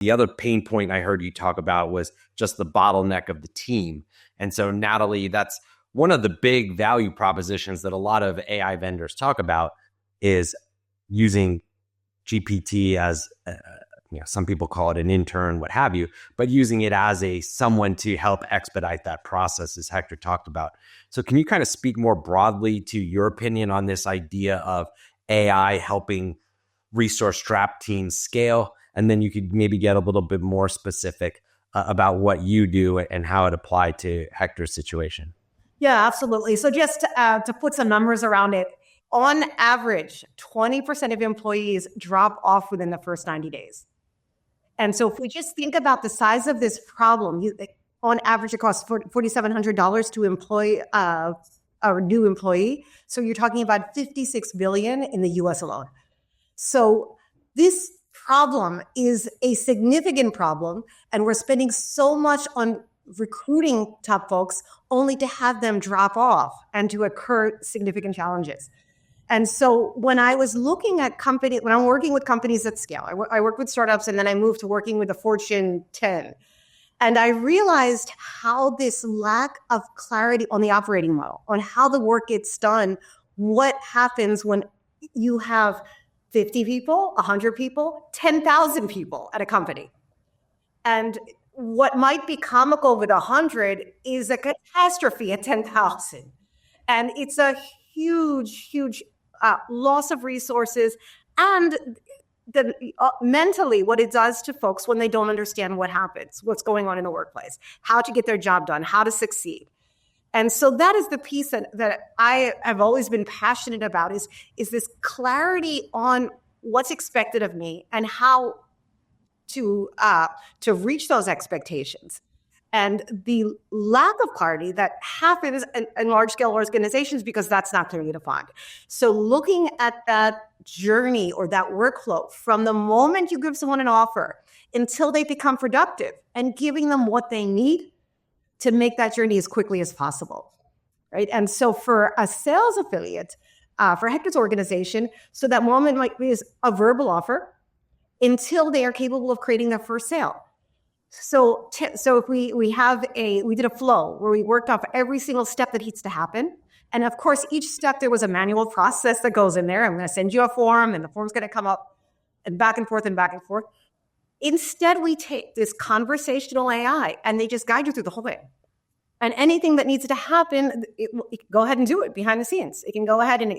The other pain point I heard you talk about was just the bottleneck of the team. And so, Natalie, that's one of the big value propositions that a lot of AI vendors talk about is using GPT as, some people call it an intern, what have you, but using it as someone to help expedite that process, as Hector talked about. So can you kind of speak more broadly to your opinion on this idea of AI helping resource-strapped teams scale? And then you could maybe get a little bit more specific about what you do and how it applied to Hector's situation. Yeah, absolutely. So just to put some numbers around it, on average, 20% of employees drop off within the first 90 days. And so if we just think about the size of this problem, on average, it costs $4,700 to employ a new employee. So you're talking about $56 billion in the US alone. So this problem is a significant problem, and we're spending so much on recruiting top folks only to have them drop off and to occur significant challenges. And so when I was looking at when I'm working with companies at scale, I work with startups, and then I moved to working with the Fortune 10. And I realized how this lack of clarity on the operating model, on how the work gets done, what happens when you have 50 people, 100 people, 10,000 people at a company. And what might be comical with 100 is a catastrophe at 10,000. And it's a huge loss of resources, and mentally what it does to folks when they don't understand what happens, what's going on in the workplace, how to get their job done, how to succeed. And so that is the piece that I have always been passionate about is this clarity on what's expected of me and how to reach those expectations. And the lack of clarity that happens in large-scale organizations because that's not clearly defined. So looking at that journey or that workflow from the moment you give someone an offer until they become productive and giving them what they need to make that journey as quickly as possible, right? And so for a sales affiliate, for Hector's organization, so that moment might be a verbal offer until they are capable of creating their first sale. So if we did a flow where we worked off every single step that needs to happen. And of course, each step, there was a manual process that goes in there. I'm going to send you a form, and the form's going to come up and back and forth and back and forth. Instead, we take this conversational AI and they just guide you through the whole thing. And anything that needs to happen, it can go ahead and do it behind the scenes. It can go ahead and,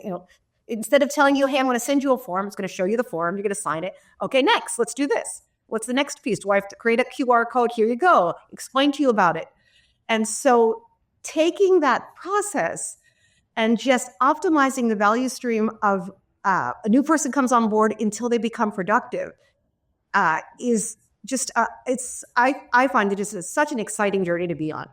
instead of telling you, hey, I'm going to send you a form, it's going to show you the form, you're going to sign it. Okay, next, let's do this. What's the next piece? Do I have to create a QR code? Here you go. Explain to you about it. And so taking that process and just optimizing the value stream of a new person comes on board until they become productive is just, I find it is such an exciting journey to be on.